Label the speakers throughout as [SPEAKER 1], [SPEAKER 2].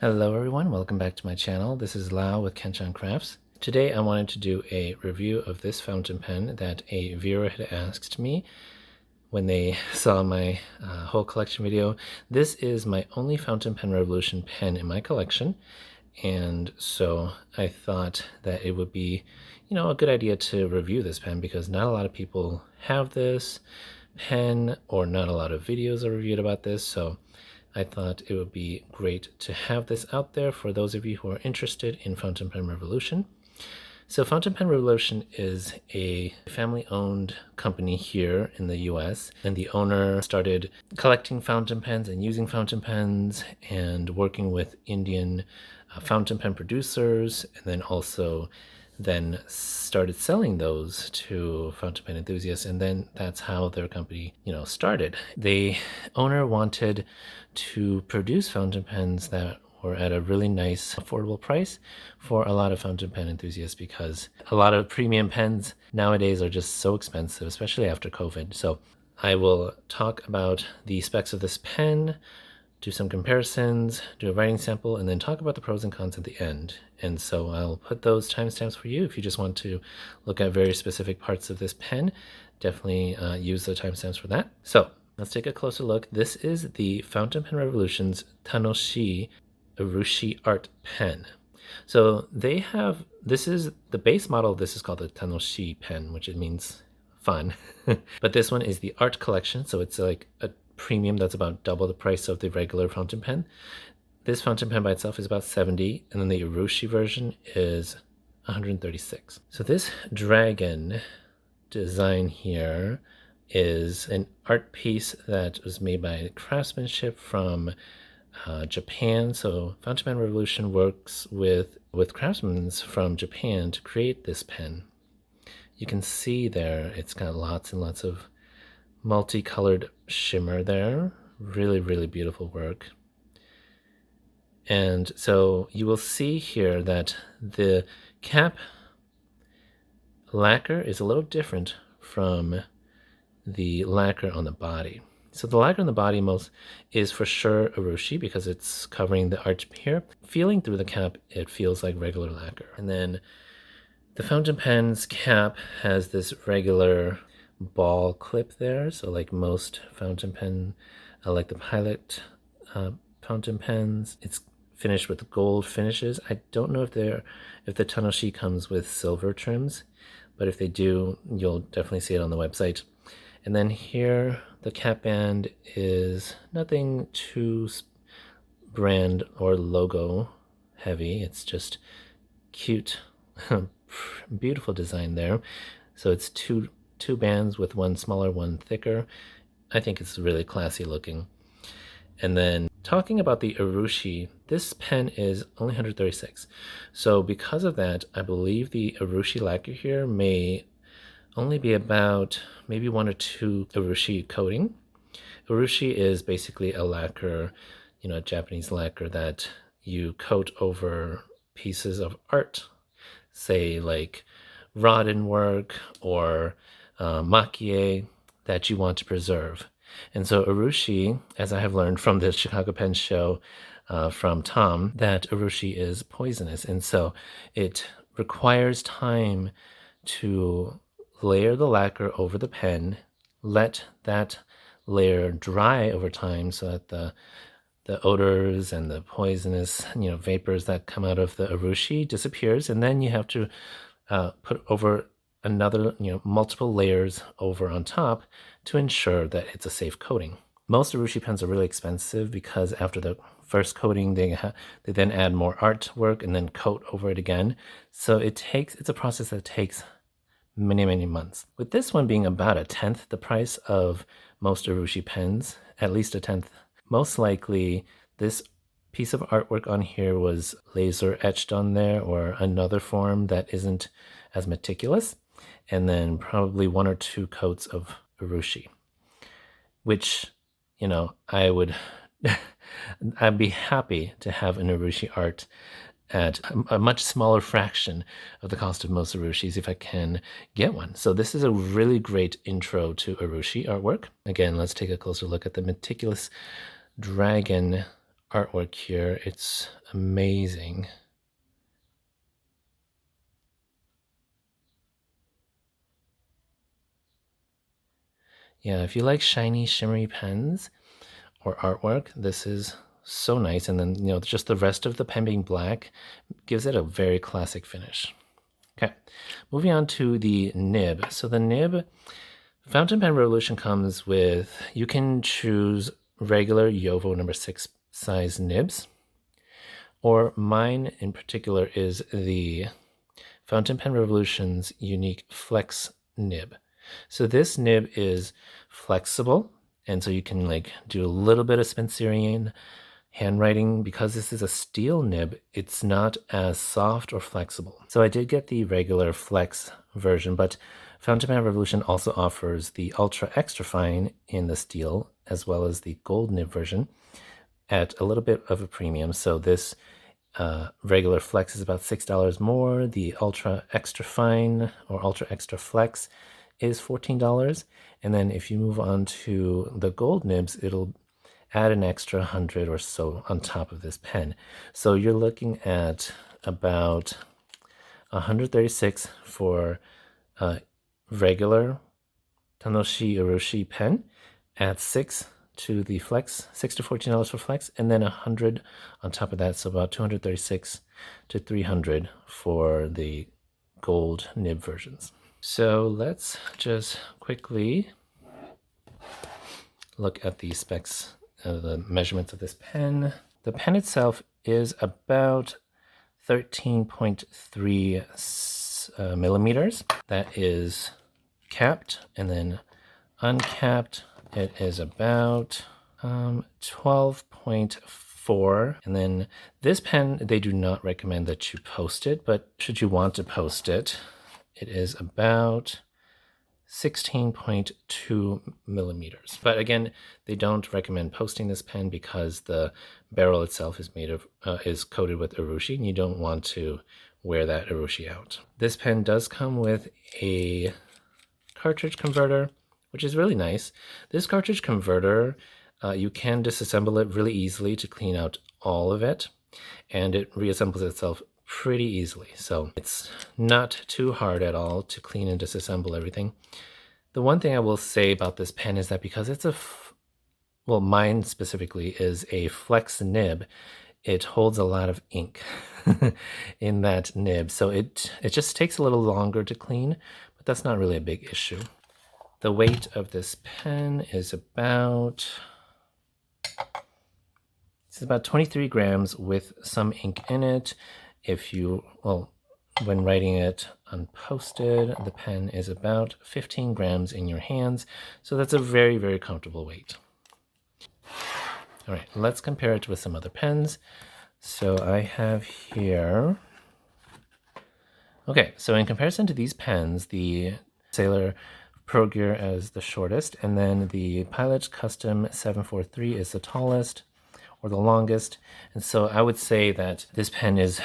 [SPEAKER 1] Hello everyone, welcome back to my channel. This is Lau with Kenshan Crafts. Today I wanted to do a review of this fountain pen that a viewer had asked me when they saw my whole collection video. This is my only Fountain Pen Revolution pen in my collection, and so I thought that it would be, a good idea to review this pen because not a lot of people have this pen or not a lot of videos are reviewed about this, so I thought it would be great to have this out there for those of you who are interested in Fountain Pen Revolution. So Fountain Pen Revolution is a family-owned company here in the US, and the owner started collecting fountain pens and using fountain pens and working with Indian fountain pen producers, and then also started selling those to fountain pen enthusiasts, and then that's how their company, started. The owner wanted to produce fountain pens that were at a really nice, affordable price for a lot of fountain pen enthusiasts because a lot of premium pens nowadays are just so expensive, especially after COVID. So I will talk about the specs of this pen, do some comparisons, do a writing sample, and then talk about the pros and cons at the end. And so I'll put those timestamps for you if you just want to look at very specific parts of this pen. Definitely use the timestamps for that. So let's take a closer look. This is the Fountain Pen Revolution's Tanoshii Urushi Art pen. So this is the base model of this is called the Tanoshii pen, which it means fun. But this one is the art collection, so it's like a premium that's about double the price of the regular fountain pen. This fountain pen by itself is about $70, and then the Urushi version is $136. So this dragon design here is an art piece that was made by craftsmanship from Japan. So Fountain Pen Revolution works with craftsmen from Japan to create this pen. You can see there it's got lots and lots of multicolored shimmer there. Really, really beautiful work. And so you will see here that the cap lacquer is a little different from the lacquer on the body. So the lacquer on the body is for sure Urushi because it's covering the arch here. Feeling through the cap, it feels like regular lacquer. And then the fountain pen's cap has this regular ball clip there. So like most fountain pen, like the Pilot fountain pens, it's finished with gold finishes. I don't know if the Tanoshii comes with silver trims, but if they do, you'll definitely see it on the website. And then here, the cap band is nothing too brand or logo heavy. It's just cute, beautiful design there. So it's two bands with one smaller, one thicker. I think it's really classy looking. And then talking about the Urushi, this pen is only $136. So because of that, I believe the Urushi lacquer here may only be about maybe 1 or 2 Urushi coating. Urushi is basically a lacquer, a Japanese lacquer that you coat over pieces of art, say like Rodin work or makie that you want to preserve. And so Urushi, as I have learned from the Chicago Pen Show from Tom, that Urushi is poisonous. And so it requires time to layer the lacquer over the pen, let that layer dry over time so that the odors and the poisonous vapors that come out of the Urushi disappears, and then you have to put over another multiple layers over on top to ensure that it's a safe coating. Most Urushi pens are really expensive because after the first coating they then add more artwork and then coat over it again. So it's a process that takes many months. With this one being about 1/10 the price of most Urushi pens, at least 1/10, most likely this piece of artwork on here was laser etched on there or another form that isn't as meticulous, and then probably 1 or 2 coats of Urushi, which I'd be happy to have an Urushi art at a much smaller fraction of the cost of most Urushis if I can get one. So this is a really great intro to Urushi artwork. Again, let's take a closer look at the meticulous dragon artwork here. It's amazing. Yeah, if you like shiny, shimmery pens or artwork, this is so nice. And then, just the rest of the pen being black gives it a very classic finish. Okay, moving on to the nib. So the nib Fountain Pen Revolution comes with, you can choose regular Yovo number 6 size nibs, or mine in particular is the Fountain Pen Revolution's unique flex nib. So this nib is flexible, and so you can do a little bit of Spencerian handwriting. Because this is a steel nib, it's not as soft or flexible. So I did get the regular flex version, but Fountain Pen Revolution also offers the ultra extra fine in the steel, as well as the gold nib version at a little bit of a premium. So this regular flex is about $6 more. The ultra extra fine or ultra extra flex is $14. And then if you move on to the gold nibs, it'll add an extra 100 or so on top of this pen. So you're looking at about 136 for regular Tanoshii Urushi pen, add 6 to the flex, $6 to $14 for flex, and then 100 on top of that, so about 236 to 300 for the gold nib versions. So let's just quickly look at the specs, the measurements of this pen. The pen itself is about 13.3 millimeters. That is capped, and then uncapped it is about 12.4. And then this pen, they do not recommend that you post it, but should you want to post it, it is about 16.2 millimeters. But again, they don't recommend posting this pen because the barrel itself is made of is coated with urushi, and you don't want to wear that urushi out. This pen does come with a cartridge converter, which is really nice. This cartridge converter, you can disassemble it really easily to clean out all of it, and it reassembles itself pretty easily. So it's not too hard at all to clean and disassemble everything. The one thing I will say about this pen is that because it's well, mine specifically is a flex nib, it holds a lot of ink in that nib. So it just takes a little longer to clean, but that's not really a big issue. The weight of this pen is about 23 grams with some ink in it. When writing it unposted, the pen is about 15 grams in your hands. So that's a very, very comfortable weight. All right, let's compare it with some other pens. So I have here, okay, so in comparison to these pens, the Sailor Pro Gear is the shortest, and then the Pilot Custom 743 is the tallest or the longest. And so I would say that this pen is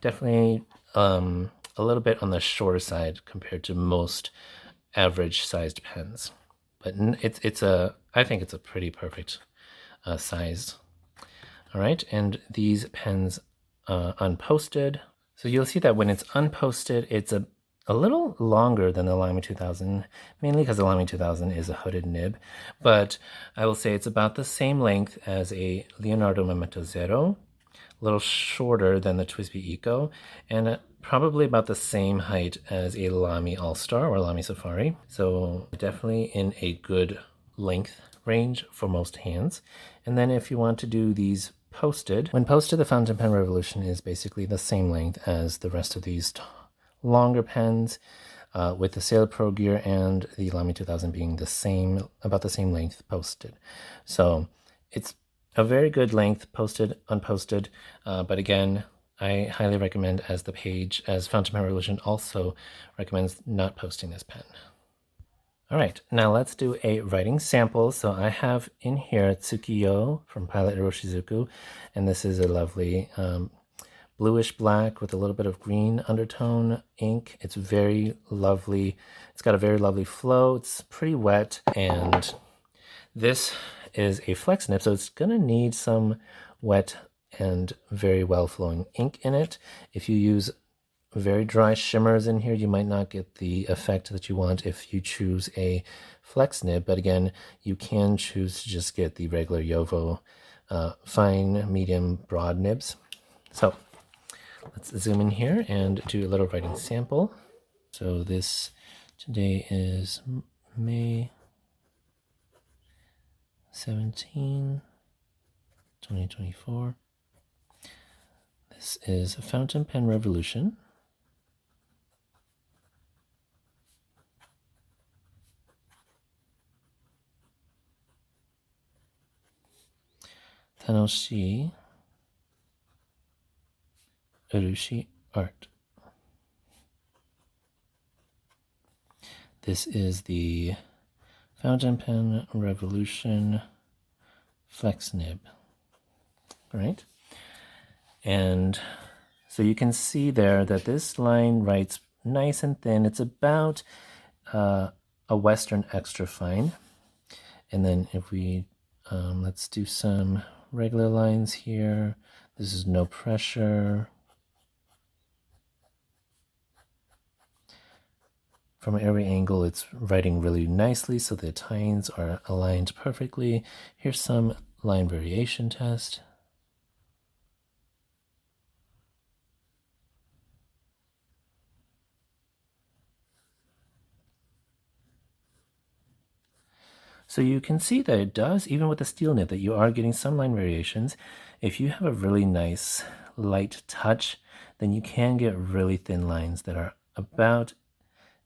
[SPEAKER 1] definitely a little bit on the shorter side compared to most average sized pens. But I think it's a pretty perfect size. All right, and these pens unposted. So you'll see that when it's unposted, it's a little longer than the Lamy 2000, mainly because the Lamy 2000 is a hooded nib, but I will say it's about the same length as a Leonardo Memento Zero, a little shorter than the TWSBI Eco, and probably about the same height as a Lamy All-Star or Lamy Safari. So definitely in a good length range for most hands. And then if you want to do these posted, when posted, the Fountain Pen Revolution is basically the same length as the rest of these longer pens, with the Sailor Pro Gear and the Lamy 2000 being about the same length posted. So it's a very good length posted, unposted, but again, I highly recommend, as Fountain Pen Revolution also recommends, not posting this pen. All right, now let's do a writing sample. So I have in here Tsukiyo from Pilot Iroshizuku, and this is a lovely bluish black with a little bit of green undertone ink. It's very lovely. It's got a very lovely flow. It's pretty wet, and this is a flex nib, so it's gonna need some wet and very well flowing ink in it. If you use very dry shimmers in here, you might not get the effect that you want if you choose a flex nib, but again, you can choose to just get the regular Yovo fine, medium, broad nibs. So let's zoom in here and do a little writing sample. So this today is May 17, 2024. This is a Fountain Pen Revolution. Tanoshii Urushi Art. This is the Fountain Pen Revolution Flex Nib. All right. And so you can see there that this line writes nice and thin. It's about a Western extra fine. And then if we, let's do some regular lines here. This is no pressure. From every angle, it's writing really nicely, so the tines are aligned perfectly. Here's some line variation test. So you can see that it does, even with the steel nib, that you are getting some line variations. If you have a really nice light touch, then you can get really thin lines that are about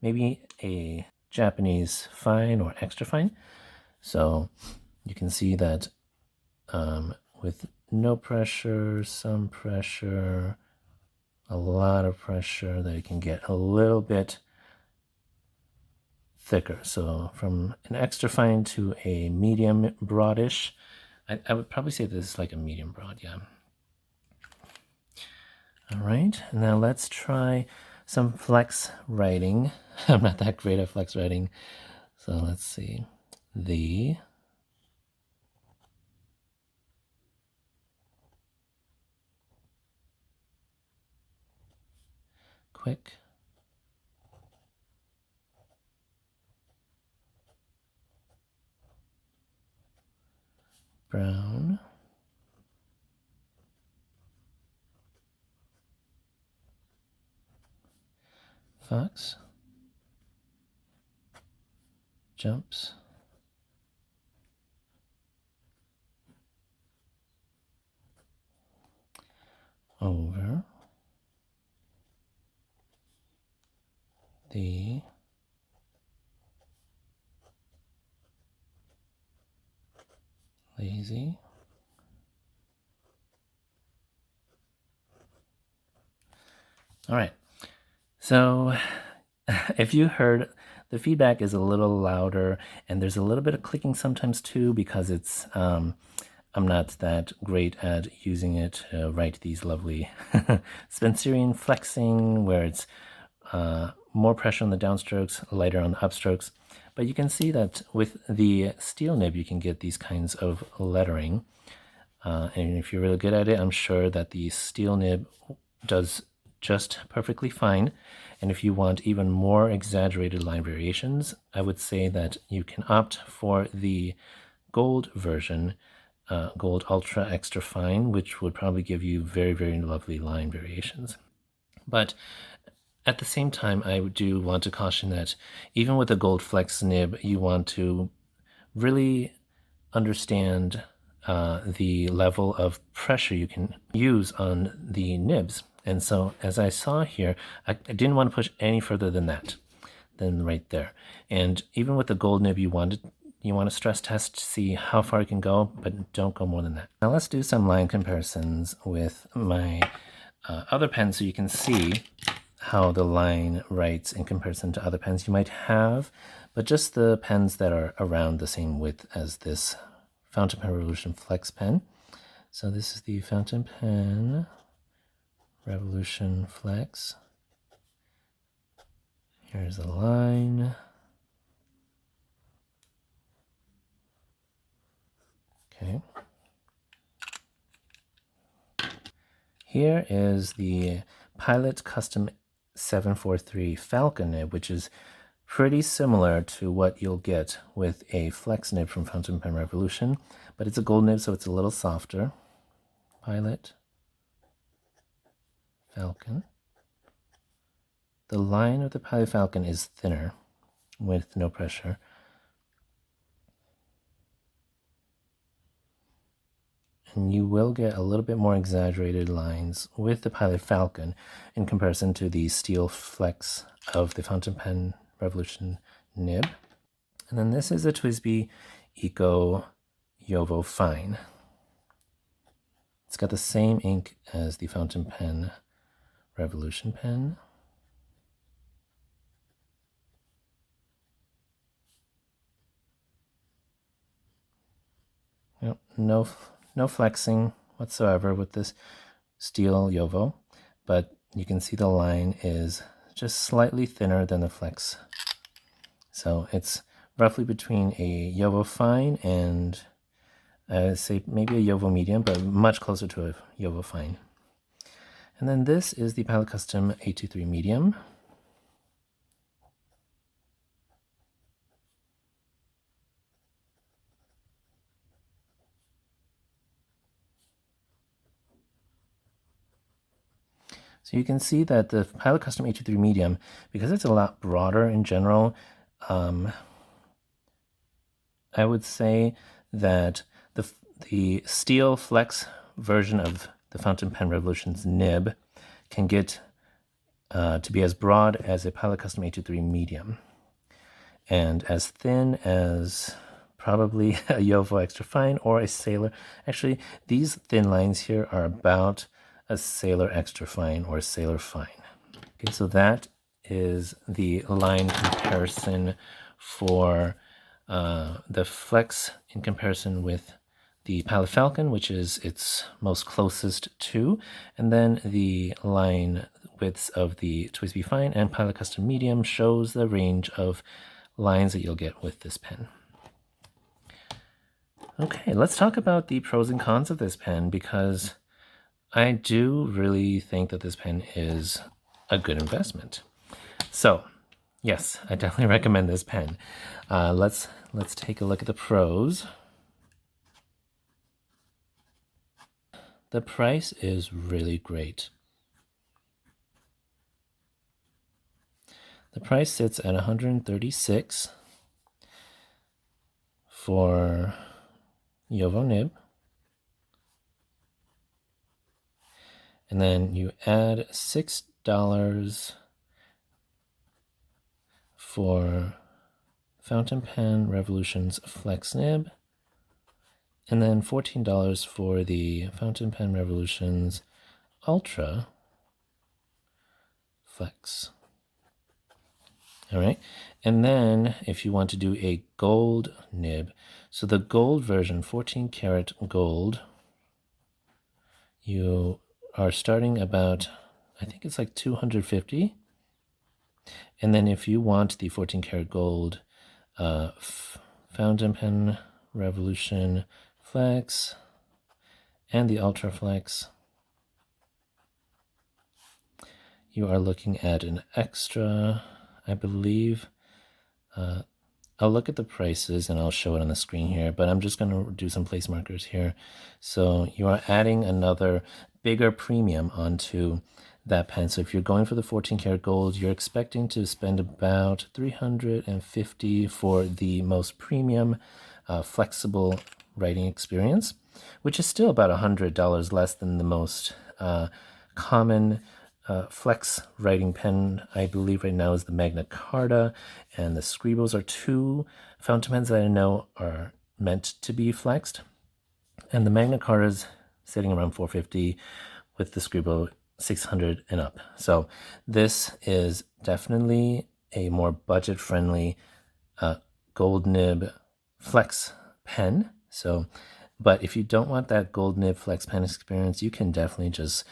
[SPEAKER 1] maybe a Japanese fine or extra fine. So you can see that with no pressure, some pressure, a lot of pressure, that it can get a little bit thicker. So from an extra fine to a medium broadish, I would probably say this is like a medium broad, yeah. All right, now let's try some flex writing. I'm not that great at flex writing. So let's see. The quick brown fox jumps over the lazy All right. So if you heard, the feedback is a little louder and there's a little bit of clicking sometimes too, because it's I'm not that great at using it to write these lovely Spencerian flexing where it's more pressure on the downstrokes, lighter on the upstrokes. But you can see that with the steel nib, you can get these kinds of lettering. And if you're really good at it, I'm sure that the steel nib does just perfectly fine. And if you want even more exaggerated line variations, I would say that you can opt for the gold version, gold ultra extra fine, which would probably give you very, very lovely line variations. But at the same time, I do want to caution that even with the gold flex nib, you want to really understand the level of pressure you can use on the nibs. And so as I saw here, I didn't want to push any further than that, than right there. And even with the gold nib, you want to stress test to see how far it can go, but don't go more than that. Now let's do some line comparisons with my other pens so you can see how the line writes in comparison to other pens you might have, but just the pens that are around the same width as this Fountain Pen Revolution Flex Pen. So this is the Fountain Pen Revolution Flex. Here's the line. Okay. Here is the Pilot Custom 743 Falcon nib, which is pretty similar to what you'll get with a flex nib from Fountain Pen Revolution, but it's a gold nib, so it's a little softer. Pilot Falcon. The line of the Pilot Falcon is thinner with no pressure. And you will get a little bit more exaggerated lines with the Pilot Falcon in comparison to the steel flex of the Fountain Pen Revolution nib. And then this is a TWSBI Eco Yovo Fine. It's got the same ink as the Fountain Pen Revolution pen. Yep, no flexing whatsoever with this steel Yovo, but you can see the line is just slightly thinner than the flex. So it's roughly between a Yovo Fine and say maybe a Yovo Medium, but much closer to a Yovo Fine. And then this is the Pilot Custom 823 Medium. So you can see that the Pilot Custom 823 Medium, because it's a lot broader in general, I would say that the steel flex version of the Fountain Pen Revolution's nib can get to be as broad as a Pilot Custom 823 Medium and as thin as probably a Yovo Extra Fine or a Sailor. Actually, these thin lines here are about a Sailor Extra Fine or a Sailor Fine. Okay, so that is the line comparison for the flex in comparison with the Pilot Falcon, which is its most closest to, and then the line widths of the TWSBI Fine and Pilot Custom Medium shows the range of lines that you'll get with this pen. Okay, let's talk about the pros and cons of this pen, because I do really think that this pen is a good investment. So, yes, I definitely recommend this pen. Let's take a look at the pros. The price is really great. The price sits at $136 for Yovo nib. And then you add $6 for Fountain Pen Revolution's Flex nib. And then $14 for the Fountain Pen Revolution's Ultra Flex. All right. And then if you want to do a gold nib, so the gold version, 14 karat gold, you are starting about, I think it's like $250. And then if you want the 14 karat gold Fountain Pen Revolution Flex and the Ultra Flex, you are looking at an extra, I believe, I'll look at the prices and I'll show it on the screen here, but I'm just going to do some place markers here. So you are adding another bigger premium onto that pen. So if you're going for the 14 karat gold, you're expecting to spend about $350 for the most premium flexible writing experience, which is still about $100 less than the most common flex writing pen. I believe right now is the Magna Carta, and the Scribos are two fountain pens that I know are meant to be flexed. And the Magna Carta is sitting around $450 with the Scribo $600 and up. So this is definitely a more budget-friendly gold nib flex pen. So, but if you don't want that gold nib flex pen experience, you can definitely just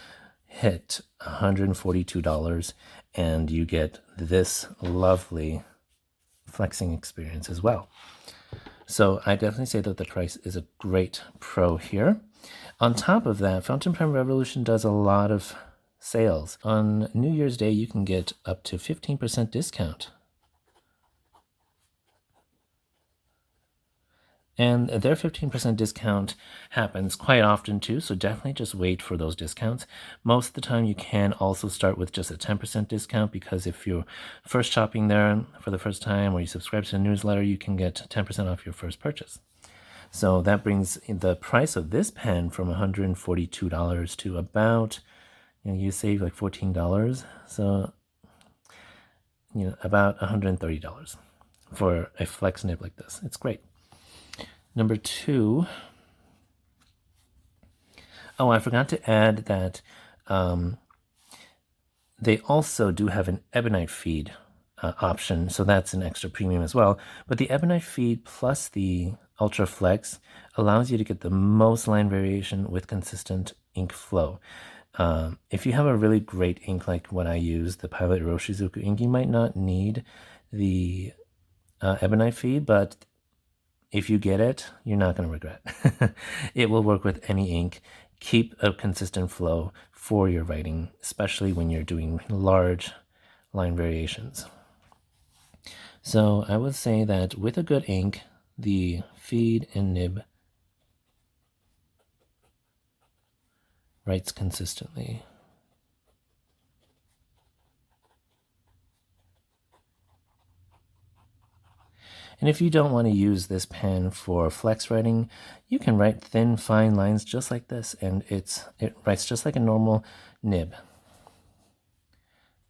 [SPEAKER 1] hit $142 and you get this lovely flexing experience as well. So I definitely say that the price is a great pro here. On top of that, Fountain Pen Revolution does a lot of sales. On New Year's Day, you can get up to 15% discount. And their 15% discount happens quite often too, so definitely just wait for those discounts. Most of the time you can also start with just a 10% discount, because if you're first shopping there for the first time or you subscribe to the newsletter, you can get 10% off your first purchase. So that brings the price of this pen from $142 to about, you save like $14. So, about $130 for a flex nib like this. It's great. Number 2. Oh, I forgot to add that they also do have an ebonite feed option, so that's an extra premium as well. But the ebonite feed plus the Ultra Flex allows you to get the most line variation with consistent ink flow. If you have a really great ink like what I use, the Pilot Iroshizuku ink, you might not need the ebonite feed, but if you get it, you're not going to regret. It will work with any ink. Keep a consistent flow for your writing, especially when you're doing large line variations. So I would say that with a good ink, the feed and nib writes consistently. And if you don't want to use this pen for flex writing, you can write thin, fine lines just like this, and it writes just like a normal nib.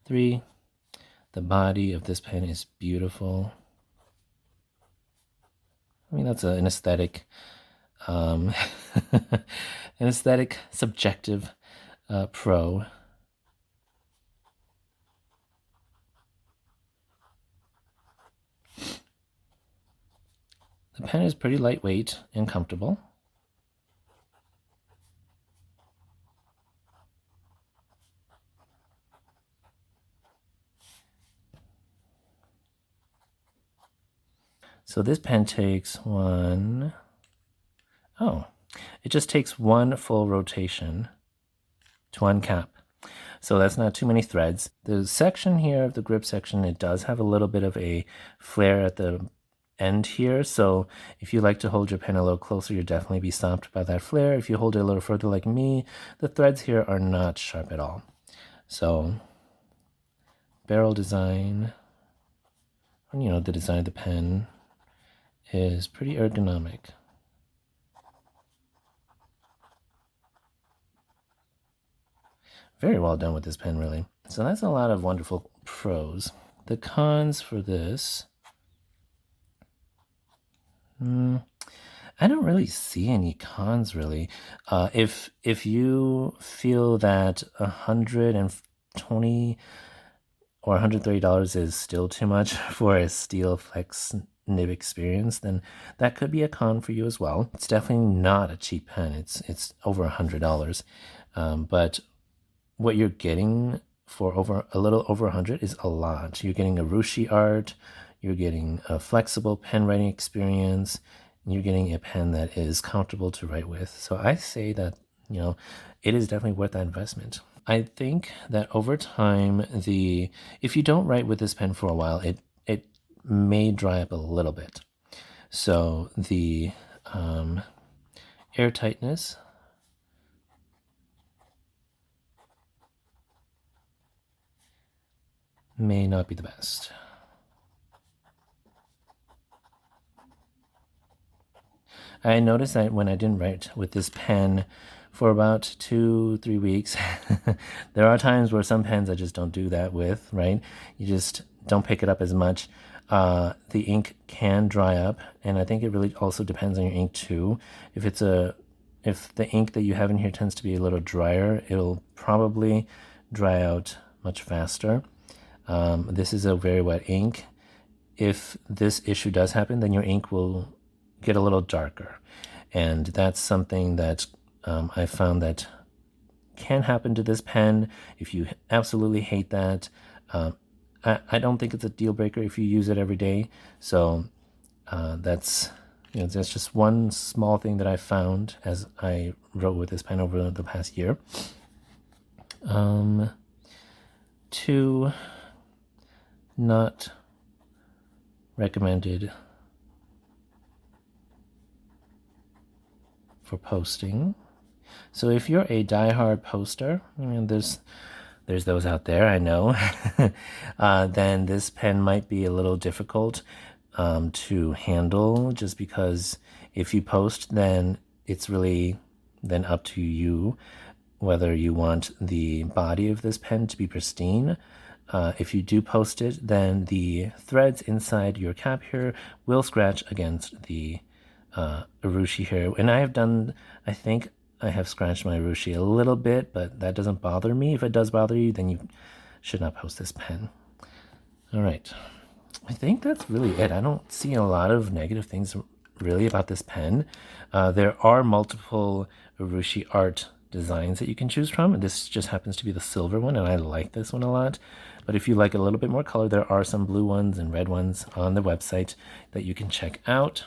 [SPEAKER 1] 3. The body of this pen is beautiful. I mean, that's an aesthetic, an aesthetic subjective pro. The pen is pretty lightweight and comfortable. So this pen takes it just takes one full rotation to uncap. So that's not too many threads. The section here, the grip section, it does have a little bit of a flare at the end here. So if you like to hold your pen a little closer, you'll definitely be stopped by that flare. If you hold it a little further like me, the threads here are not sharp at all. So barrel design, the design of the pen is pretty ergonomic. Very well done with this pen, really. So that's a lot of wonderful pros. The cons for this, I don't really see any cons, really. If you feel that $120 or $130 is still too much for a steel flex nib experience, then that could be a con for you as well. It's definitely not a cheap pen. It's over $100, but what you're getting for a little over 100 is a lot. You're getting a Urushi Art, you're getting a flexible pen writing experience, and you're getting a pen that is comfortable to write with. So I say that, it is definitely worth that investment. I think that over time, if you don't write with this pen for a while, it may dry up a little bit. So the air tightness may not be the best. I noticed that when I didn't write with this pen for about 2-3 weeks, there are times where some pens I just don't do that with, right? You just don't pick it up as much. The ink can dry up, and I think it really also depends on your ink too. If the ink that you have in here tends to be a little drier, it'll probably dry out much faster. This is a very wet ink. If this issue does happen, then your ink will get a little darker, and that's something that I found that can happen to this pen. If you absolutely hate that, I don't think it's a deal breaker if you use it every day. So that's There's just one small thing that I found as I wrote with this pen over the past year. Two, not recommended for posting. So if you're a diehard poster, I mean, there's those out there, I know, then this pen might be a little difficult to handle, just because if you post, then it's really then up to you whether you want the body of this pen to be pristine. If you do post it, then the threads inside your cap here will scratch against the Urushi here. And I think I have scratched my Urushi a little bit, but that doesn't bother me. If it does bother you, then you should not post this pen. All right. I think that's really it. I don't see a lot of negative things really about this pen. There are multiple Urushi Art designs that you can choose from. This just happens to be the silver one, and I like this one a lot. But if you like a little bit more color, there are some blue ones and red ones on the website that you can check out.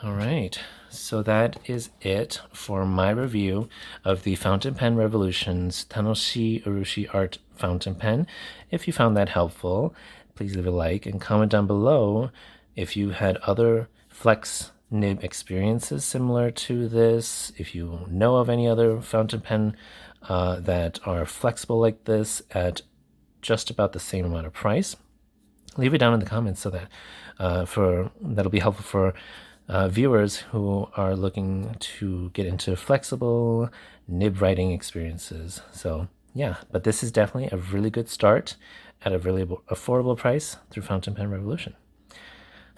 [SPEAKER 1] All right, so that is it for my review of the Fountain Pen Revolution's Tanoshii Urushi Art fountain pen. If you found that helpful, please leave a like and comment down below if you had other flex nib experiences similar to this, if you know of any other fountain pen that are flexible like this at just about the same amount of price. Leave it down in the comments so that that'll be helpful for viewers who are looking to get into flexible nib writing experiences. So yeah, but this is definitely a really good start at a really affordable price through Fountain Pen Revolution.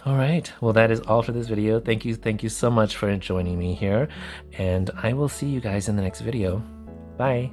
[SPEAKER 1] All right, well, that is all for this video. Thank you so much for joining me here, and I will see you guys in the next video. Bye.